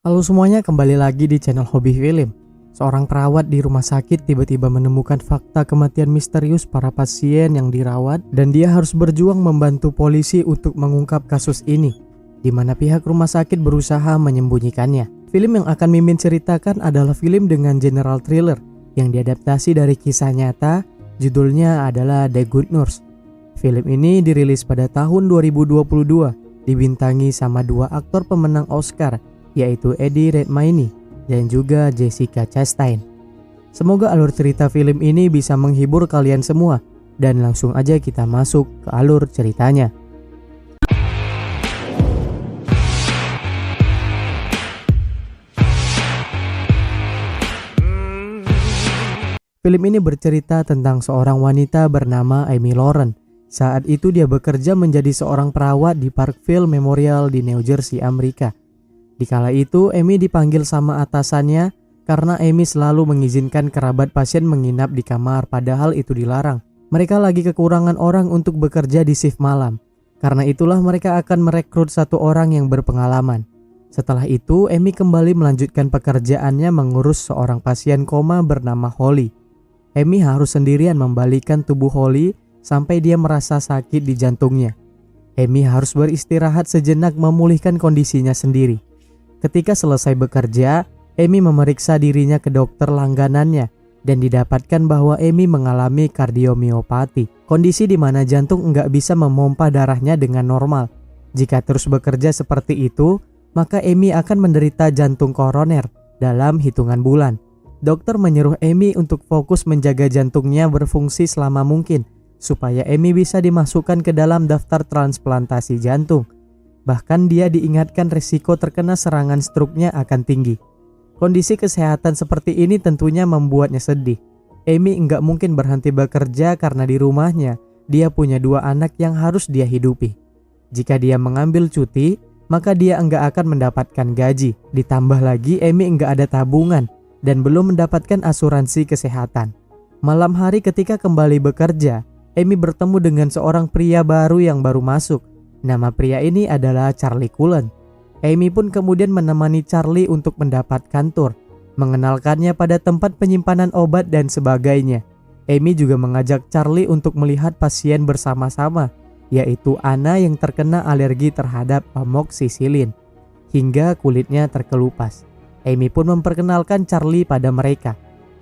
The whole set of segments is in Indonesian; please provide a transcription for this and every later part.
Halo semuanya, kembali lagi di channel Hobi Film. Seorang perawat di rumah sakit tiba-tiba menemukan fakta kematian misterius para pasien yang dirawat dan dia harus berjuang membantu polisi untuk mengungkap kasus ini, di mana pihak rumah sakit berusaha menyembunyikannya. Film yang akan Mimin ceritakan adalah film dengan general thriller yang diadaptasi dari kisah nyata, judulnya adalah The Good Nurse. Film ini dirilis pada tahun 2022, dibintangi sama dua aktor pemenang Oscar, yaitu Eddie Redmayne dan juga Jessica Chastain. Semoga alur cerita film ini bisa menghibur kalian semua, dan langsung aja kita masuk ke alur ceritanya. Film ini bercerita tentang seorang wanita bernama Amy Lauren. Saat itu dia bekerja menjadi seorang perawat di Parkville Memorial di New Jersey, Amerika. Dikala itu, Amy dipanggil sama atasannya karena Amy selalu mengizinkan kerabat pasien menginap di kamar, padahal itu dilarang. Mereka lagi kekurangan orang untuk bekerja di shift malam. Karena itulah mereka akan merekrut satu orang yang berpengalaman. Setelah itu, Amy kembali melanjutkan pekerjaannya mengurus seorang pasien koma bernama Holly. Amy harus sendirian membalikan tubuh Holly sampai dia merasa sakit di jantungnya. Amy harus beristirahat sejenak memulihkan kondisinya sendiri. Ketika selesai bekerja, Amy memeriksa dirinya ke dokter langganannya dan didapatkan bahwa Amy mengalami kardiomiopati, kondisi di mana jantung nggak bisa memompa darahnya dengan normal. Jika terus bekerja seperti itu, maka Amy akan menderita jantung koroner dalam hitungan bulan. Dokter menyuruh Amy untuk fokus menjaga jantungnya berfungsi selama mungkin, supaya Amy bisa dimasukkan ke dalam daftar transplantasi jantung. Bahkan dia diingatkan risiko terkena serangan struknya akan tinggi. Kondisi kesehatan seperti ini tentunya membuatnya sedih. Amy nggak mungkin berhenti bekerja karena di rumahnya dia punya dua anak yang harus dia hidupi. Jika dia mengambil cuti, maka dia nggak akan mendapatkan gaji. Ditambah lagi Amy nggak ada tabungan dan belum mendapatkan asuransi kesehatan. Malam hari ketika kembali bekerja, Amy bertemu dengan seorang pria baru yang baru masuk. Nama pria ini adalah Charlie Cullen. Amy pun kemudian menemani Charlie untuk mendapatkan tur, mengenalkannya pada tempat penyimpanan obat dan sebagainya. Amy juga mengajak Charlie untuk melihat pasien bersama-sama, yaitu Anna yang terkena alergi terhadap amoxicillin, hingga kulitnya terkelupas. Amy pun memperkenalkan Charlie pada mereka.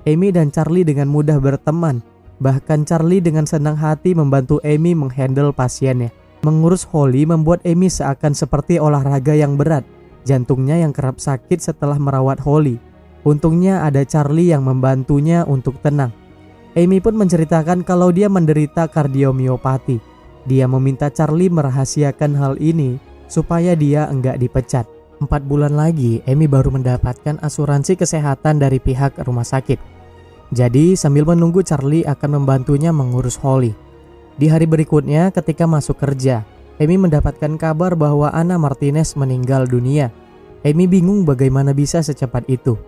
Amy dan Charlie dengan mudah berteman, bahkan Charlie dengan senang hati membantu Amy menghandle pasiennya. Mengurus Holly membuat Amy seakan seperti olahraga yang berat. Jantungnya yang kerap sakit setelah merawat Holly. Untungnya ada Charlie yang membantunya untuk tenang. Amy pun menceritakan kalau dia menderita kardiomiopati. Dia meminta Charlie merahasiakan hal ini supaya dia enggak dipecat. 4 bulan lagi Amy baru mendapatkan asuransi kesehatan dari pihak rumah sakit. Jadi sambil menunggu Charlie akan membantunya mengurus Holly. Di hari berikutnya ketika masuk kerja, Amy mendapatkan kabar bahwa Anna Martinez meninggal dunia. Amy bingung bagaimana bisa secepat itu.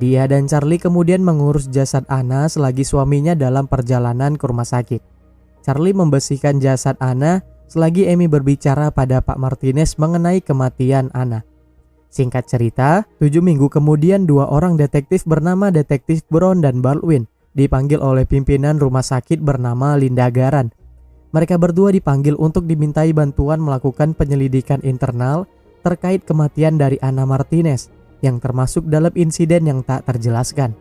Dia dan Charlie kemudian mengurus jasad Anna selagi suaminya dalam perjalanan ke rumah sakit. Charlie membersihkan jasad Anna selagi Amy berbicara pada Pak Martinez mengenai kematian Anna. Singkat cerita, 7 minggu kemudian dua orang detektif bernama Detektif Brown dan Baldwin dipanggil oleh pimpinan rumah sakit bernama Linda Garan. Mereka berdua dipanggil untuk dimintai bantuan melakukan penyelidikan internal terkait kematian dari Anna Martinez yang termasuk dalam insiden yang tak terjelaskan.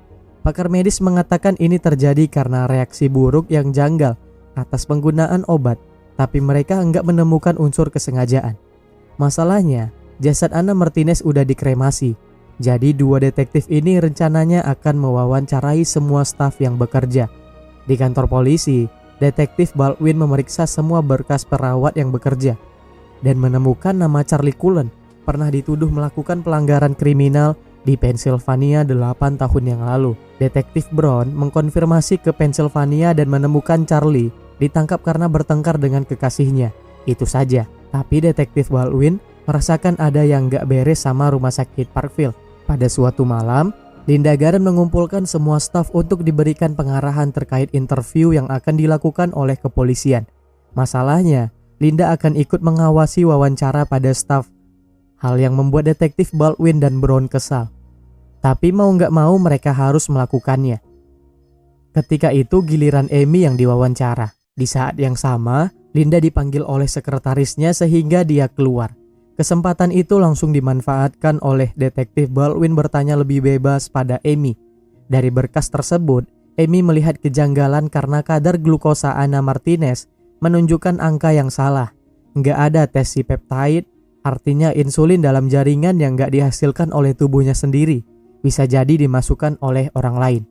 Pakar medis mengatakan ini terjadi karena reaksi buruk yang janggal atas penggunaan obat, tapi mereka enggak menemukan unsur kesengajaan. Masalahnya, jasad Anna Martinez udah dikremasi. Jadi dua detektif ini rencananya akan mewawancarai semua staf yang bekerja. Di kantor polisi, Detektif Baldwin memeriksa semua berkas perawat yang bekerja dan menemukan nama Charlie Cullen pernah dituduh melakukan pelanggaran kriminal di Pennsylvania 8 tahun yang lalu. Detektif Brown mengkonfirmasi ke Pennsylvania dan menemukan Charlie ditangkap karena bertengkar dengan kekasihnya. Itu saja, tapi Detektif Baldwin merasakan ada yang gak beres sama rumah sakit Parkville. Pada suatu malam, Linda Garan mengumpulkan semua staf untuk diberikan pengarahan terkait interview yang akan dilakukan oleh kepolisian. Masalahnya, Linda akan ikut mengawasi wawancara pada staf hal yang membuat detektif Baldwin dan Brown kesal. Tapi mau nggak mau mereka harus melakukannya. Ketika itu giliran Amy yang diwawancara. Di saat yang sama, Linda dipanggil oleh sekretarisnya sehingga dia keluar. Kesempatan itu langsung dimanfaatkan oleh detektif Baldwin bertanya lebih bebas pada Amy. Dari berkas tersebut, Amy melihat kejanggalan karena kadar glukosa Anna Martinez menunjukkan angka yang salah. Nggak ada tes si peptide, artinya insulin dalam jaringan yang nggak dihasilkan oleh tubuhnya sendiri, bisa jadi dimasukkan oleh orang lain.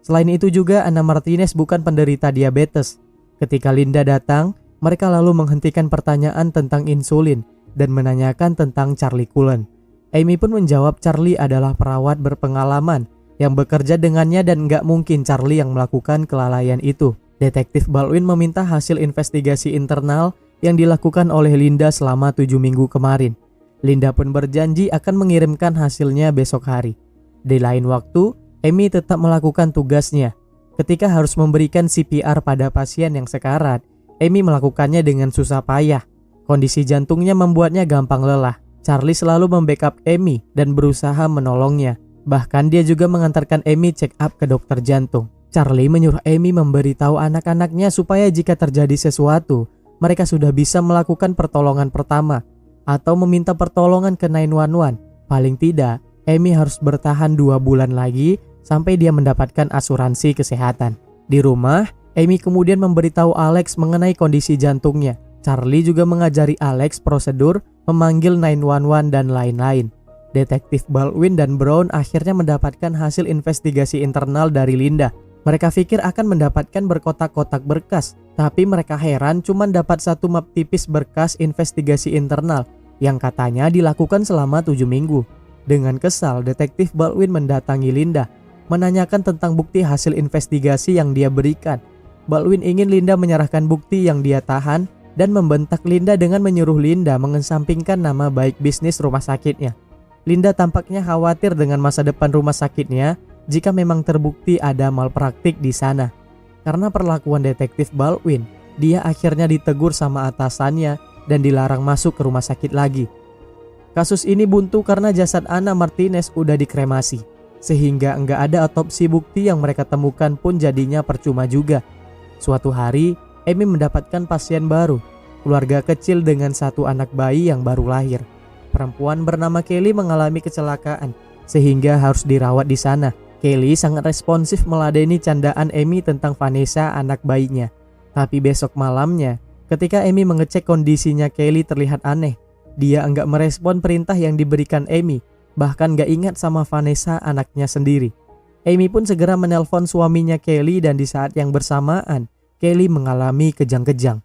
Selain itu juga Anna Martinez bukan penderita diabetes. Ketika Linda datang, mereka lalu menghentikan pertanyaan tentang insulin dan menanyakan tentang Charlie Cullen. Amy pun menjawab Charlie adalah perawat berpengalaman yang bekerja dengannya dan nggak mungkin Charlie yang melakukan kelalaian itu. Detektif Baldwin meminta hasil investigasi internal yang dilakukan oleh Linda selama 7 minggu kemarin. Linda pun berjanji akan mengirimkan hasilnya besok hari. Di lain waktu, Amy tetap melakukan tugasnya. Ketika harus memberikan CPR pada pasien yang sekarat, Amy melakukannya dengan susah payah. Kondisi jantungnya membuatnya gampang lelah. Charlie selalu membackup Amy dan berusaha menolongnya. Bahkan dia juga mengantarkan Amy check up ke dokter jantung. Charlie menyuruh Amy memberitahu anak-anaknya supaya jika terjadi sesuatu, mereka sudah bisa melakukan pertolongan pertama atau meminta pertolongan ke 911. Paling tidak, Amy harus bertahan 2 bulan lagi sampai dia mendapatkan asuransi kesehatan. Di rumah, Amy kemudian memberitahu Alex mengenai kondisi jantungnya. Charlie juga mengajari Alex prosedur memanggil 911 dan lain-lain. Detektif Baldwin dan Brown akhirnya mendapatkan hasil investigasi internal dari Linda. Mereka pikir akan mendapatkan berkotak-kotak berkas, tapi mereka heran cuma dapat 1 map tipis berkas investigasi internal yang katanya dilakukan selama 7 minggu. Dengan kesal, detektif Baldwin mendatangi Linda, menanyakan tentang bukti hasil investigasi yang dia berikan. Baldwin ingin Linda menyerahkan bukti yang dia tahan dan membentak Linda dengan menyuruh Linda mengesampingkan nama baik bisnis rumah sakitnya. Linda tampaknya khawatir dengan masa depan rumah sakitnya jika memang terbukti ada malpraktik di sana. Karena perlakuan detektif Baldwin, dia akhirnya ditegur sama atasannya dan dilarang masuk ke rumah sakit lagi. Kasus ini buntu karena jasad Anna Martinez udah dikremasi, sehingga enggak ada otopsi bukti yang mereka temukan pun jadinya percuma juga. Suatu hari, Amy mendapatkan pasien baru, keluarga kecil dengan 1 anak bayi yang baru lahir. Perempuan bernama Kelly mengalami kecelakaan, sehingga harus dirawat di sana. Kelly sangat responsif meladeni candaan Amy tentang Vanessa, anak bayinya. Tapi besok malamnya, ketika Amy mengecek kondisinya Kelly terlihat aneh. Dia enggak merespon perintah yang diberikan Amy, bahkan enggak ingat sama Vanessa, anaknya sendiri. Amy pun segera menelpon suaminya Kelly dan di saat yang bersamaan, Kelly mengalami kejang-kejang.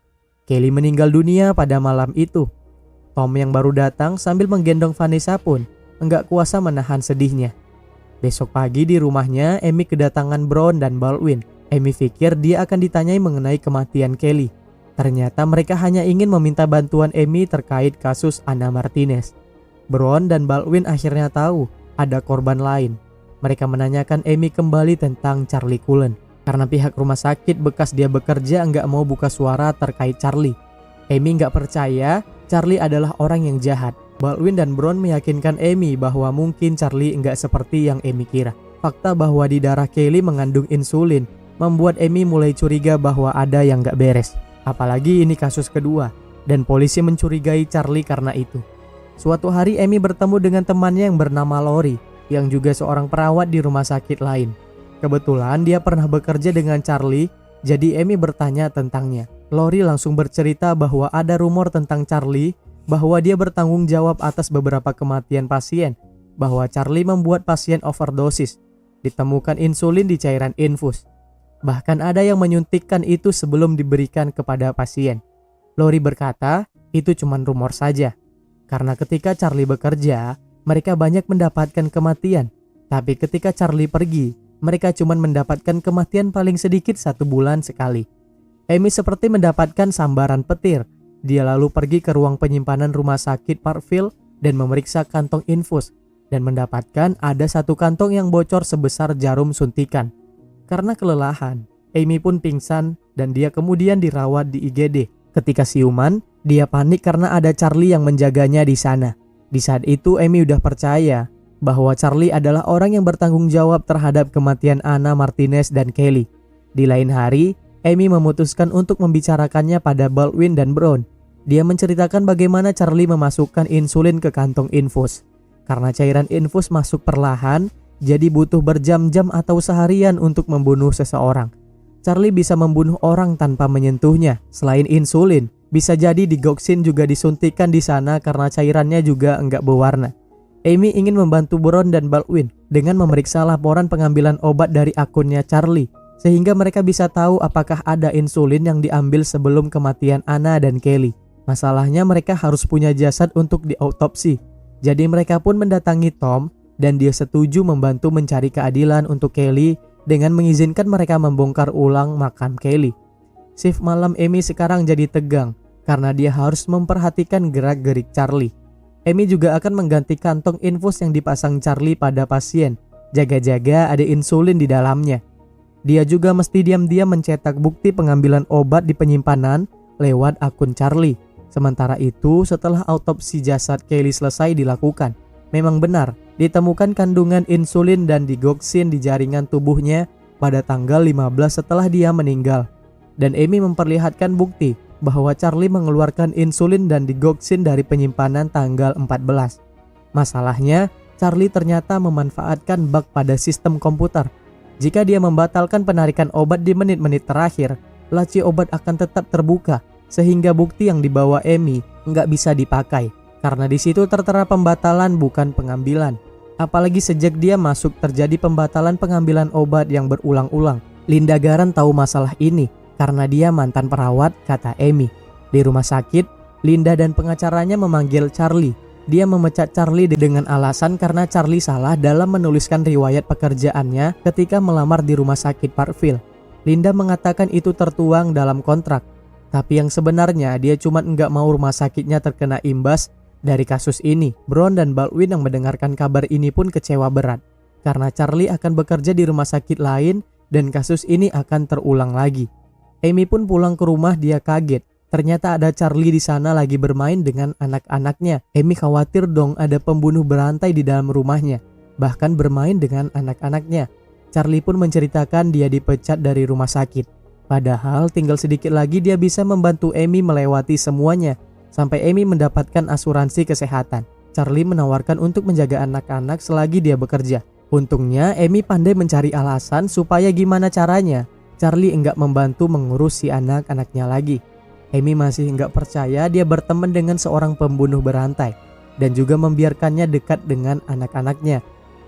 Kelly meninggal dunia pada malam itu. Tom yang baru datang sambil menggendong Vanessa pun enggak kuasa menahan sedihnya. Besok pagi di rumahnya, Amy kedatangan Brown dan Baldwin. Amy pikir dia akan ditanyai mengenai kematian Kelly. Ternyata mereka hanya ingin meminta bantuan Amy terkait kasus Anna Martinez. Brown dan Baldwin akhirnya tahu ada korban lain. Mereka menanyakan Amy kembali tentang Charlie Cullen. Karena pihak rumah sakit bekas dia bekerja enggak mau buka suara terkait Charlie. Amy enggak percaya Charlie adalah orang yang jahat. Baldwin dan Brown meyakinkan Amy bahwa mungkin Charlie enggak seperti yang Amy kira. Fakta bahwa di darah Kelly mengandung insulin membuat Amy mulai curiga bahwa ada yang enggak beres. Apalagi ini kasus kedua dan polisi mencurigai Charlie karena itu. Suatu hari Amy bertemu dengan temannya yang bernama Lori yang juga seorang perawat di rumah sakit lain. Kebetulan dia pernah bekerja dengan Charlie, jadi Amy bertanya tentangnya. Lori langsung bercerita bahwa ada rumor tentang Charlie, bahwa dia bertanggung jawab atas beberapa kematian pasien, bahwa Charlie membuat pasien overdosis, ditemukan insulin di cairan infus. Bahkan ada yang menyuntikkan itu sebelum diberikan kepada pasien. Lori berkata, itu cuma rumor saja. Karena ketika Charlie bekerja, mereka banyak mendapatkan kematian. Tapi ketika Charlie pergi, mereka cuma mendapatkan kematian paling sedikit 1 bulan sekali. Amy seperti mendapatkan sambaran petir. Dia lalu pergi ke ruang penyimpanan rumah sakit Parkville dan memeriksa kantong infus dan mendapatkan ada 1 kantong yang bocor sebesar jarum suntikan. Karena kelelahan, Amy pun pingsan dan dia kemudian dirawat di IGD. Ketika siuman, dia panik karena ada Charlie yang menjaganya di sana. Di saat itu Amy udah percaya bahwa Charlie adalah orang yang bertanggung jawab terhadap kematian Anna Martinez dan Kelly. Di lain hari, Amy memutuskan untuk membicarakannya pada Baldwin dan Brown. Dia menceritakan bagaimana Charlie memasukkan insulin ke kantong infus. Karena cairan infus masuk perlahan, jadi butuh berjam-jam atau seharian untuk membunuh seseorang. Charlie bisa membunuh orang tanpa menyentuhnya. Selain insulin, bisa jadi digoxin juga disuntikan di sana karena cairannya juga enggak berwarna. Amy ingin membantu Brown dan Baldwin dengan memeriksa laporan pengambilan obat dari akunnya Charlie, sehingga mereka bisa tahu apakah ada insulin yang diambil sebelum kematian Anna dan Kelly. Masalahnya mereka harus punya jasad untuk diautopsi. Jadi mereka pun mendatangi Tom dan dia setuju membantu mencari keadilan untuk Kelly dengan mengizinkan mereka membongkar ulang makam Kelly. Shift malam Amy sekarang jadi tegang karena dia harus memperhatikan gerak-gerik Charlie. Amy juga akan mengganti kantong infus yang dipasang Charlie pada pasien. Jaga-jaga ada insulin di dalamnya. Dia juga mesti diam-diam mencetak bukti pengambilan obat di penyimpanan lewat akun Charlie. Sementara itu, setelah autopsi jasad Kelly selesai dilakukan, memang benar ditemukan kandungan insulin dan digoxin di jaringan tubuhnya pada tanggal 15 setelah dia meninggal. Dan Amy memperlihatkan bukti bahwa Charlie mengeluarkan insulin dan digoxin dari penyimpanan tanggal 14. Masalahnya, Charlie ternyata memanfaatkan bug pada sistem komputer. Jika dia membatalkan penarikan obat di menit-menit terakhir, laci obat akan tetap terbuka, sehingga bukti yang dibawa Amy nggak bisa dipakai. Karena di situ tertera pembatalan bukan pengambilan. Apalagi sejak dia masuk terjadi pembatalan pengambilan obat yang berulang-ulang. Linda Garan tahu masalah ini karena dia mantan perawat, kata Amy. Di rumah sakit, Linda dan pengacaranya memanggil Charlie. Dia memecat Charlie dengan alasan karena Charlie salah dalam menuliskan riwayat pekerjaannya ketika melamar di rumah sakit Parkville. Linda mengatakan itu tertuang dalam kontrak. Tapi yang sebenarnya dia cuma nggak mau rumah sakitnya terkena imbas dari kasus ini. Brown dan Baldwin yang mendengarkan kabar ini pun kecewa berat. Karena Charlie akan bekerja di rumah sakit lain dan kasus ini akan terulang lagi. Amy pun pulang ke rumah, dia kaget. Ternyata ada Charlie di sana lagi bermain dengan anak-anaknya. Amy khawatir dong ada pembunuh berantai di dalam rumahnya, bahkan bermain dengan anak-anaknya. Charlie pun menceritakan dia dipecat dari rumah sakit. Padahal tinggal sedikit lagi dia bisa membantu Amy melewati semuanya, sampai Amy mendapatkan asuransi kesehatan. Charlie menawarkan untuk menjaga anak-anak selagi dia bekerja. Untungnya Amy pandai mencari alasan supaya gimana caranya Charlie enggak membantu mengurus si anak-anaknya lagi. Amy masih enggak percaya dia berteman dengan seorang pembunuh berantai dan juga membiarkannya dekat dengan anak-anaknya.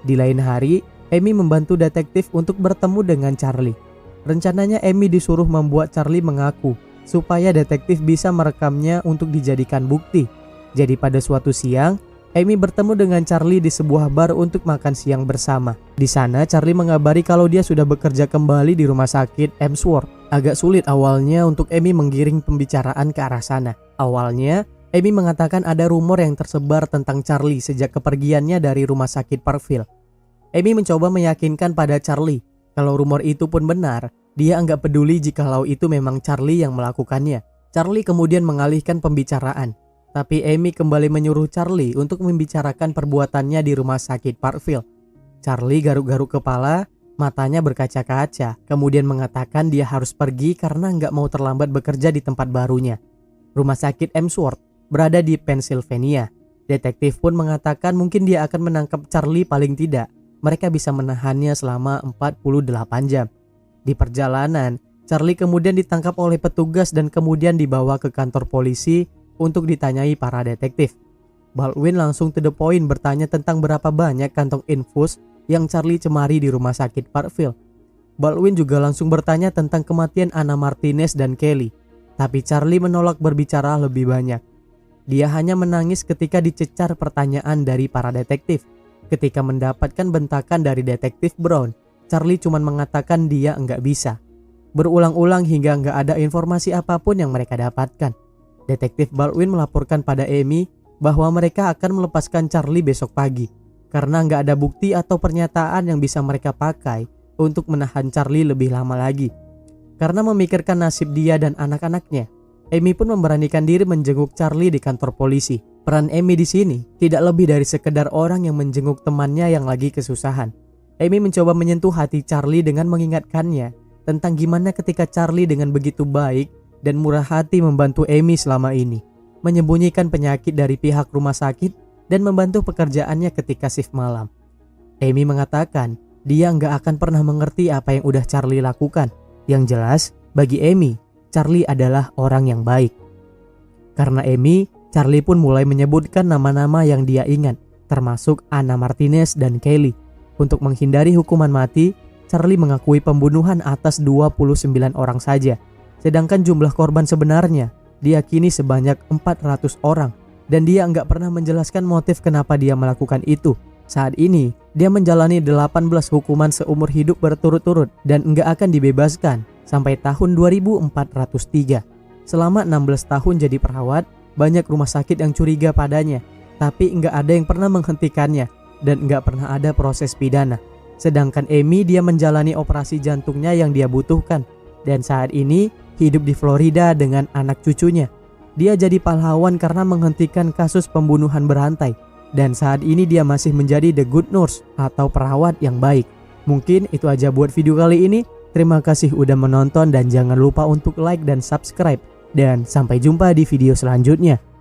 Di lain hari, Amy membantu detektif untuk bertemu dengan Charlie. Rencananya Amy disuruh membuat Charlie mengaku supaya detektif bisa merekamnya untuk dijadikan bukti. Jadi pada suatu siang, Amy bertemu dengan Charlie di sebuah bar untuk makan siang bersama. Di sana Charlie mengabari kalau dia sudah bekerja kembali di rumah sakit Emsworth. Agak sulit awalnya untuk Amy menggiring pembicaraan ke arah sana. Awalnya, Amy mengatakan ada rumor yang tersebar tentang Charlie sejak kepergiannya dari rumah sakit Parkville. Amy mencoba meyakinkan pada Charlie kalau rumor itu pun benar. Dia enggak peduli jikalau itu memang Charlie yang melakukannya. Charlie kemudian mengalihkan pembicaraan. Tapi Amy kembali menyuruh Charlie untuk membicarakan perbuatannya di rumah sakit Parkville. Charlie garuk-garuk kepala, matanya berkaca-kaca, kemudian mengatakan dia harus pergi karena nggak mau terlambat bekerja di tempat barunya. Rumah sakit Emsworth berada di Pennsylvania. Detektif pun mengatakan mungkin dia akan menangkap Charlie paling tidak. Mereka bisa menahannya selama 48 jam. Di perjalanan, Charlie kemudian ditangkap oleh petugas dan kemudian dibawa ke kantor polisi untuk ditanyai para detektif. Baldwin langsung to the point bertanya tentang berapa banyak kantong infus yang Charlie cemari di rumah sakit Parkville. Baldwin juga langsung bertanya tentang kematian Anna Martinez dan Kelly. Tapi Charlie menolak berbicara lebih banyak. Dia hanya menangis ketika dicecar pertanyaan dari para detektif. Ketika mendapatkan bentakan dari detektif Brown, Charlie cuma mengatakan dia enggak bisa. Berulang-ulang hingga enggak ada informasi apapun yang mereka dapatkan. Detektif Baldwin melaporkan pada Amy bahwa mereka akan melepaskan Charlie besok pagi karena nggak ada bukti atau pernyataan yang bisa mereka pakai untuk menahan Charlie lebih lama lagi. Karena memikirkan nasib dia dan anak-anaknya, Amy pun memberanikan diri menjenguk Charlie di kantor polisi. Peran Amy di sini tidak lebih dari sekedar orang yang menjenguk temannya yang lagi kesusahan. Amy mencoba menyentuh hati Charlie dengan mengingatkannya tentang gimana ketika Charlie dengan begitu baik dan murah hati membantu Amy selama ini, menyembunyikan penyakit dari pihak rumah sakit dan membantu pekerjaannya ketika shift malam. Amy mengatakan dia nggak akan pernah mengerti apa yang udah Charlie lakukan. Yang jelas, bagi Amy, Charlie adalah orang yang baik. Karena Amy, Charlie pun mulai menyebutkan nama-nama yang dia ingat, termasuk Anna Martinez dan Kelly. Untuk menghindari hukuman mati, Charlie mengakui pembunuhan atas 29 orang saja. Sedangkan jumlah korban sebenarnya diyakini sebanyak 400 orang. Dan dia nggak pernah menjelaskan motif kenapa dia melakukan itu. Saat ini, dia menjalani 18 hukuman seumur hidup berturut-turut dan nggak akan dibebaskan sampai tahun 2403. Selama 16 tahun jadi perawat, banyak rumah sakit yang curiga padanya, tapi nggak ada yang pernah menghentikannya dan nggak pernah ada proses pidana. Sedangkan Amy, dia menjalani operasi jantungnya yang dia butuhkan dan saat ini hidup di Florida dengan anak cucunya. Dia jadi pahlawan karena menghentikan kasus pembunuhan berantai dan saat ini dia masih menjadi the good nurse atau perawat yang baik. Mungkin itu aja buat video kali ini. Terima kasih udah menonton dan jangan lupa untuk like dan subscribe. Dan sampai jumpa di video selanjutnya.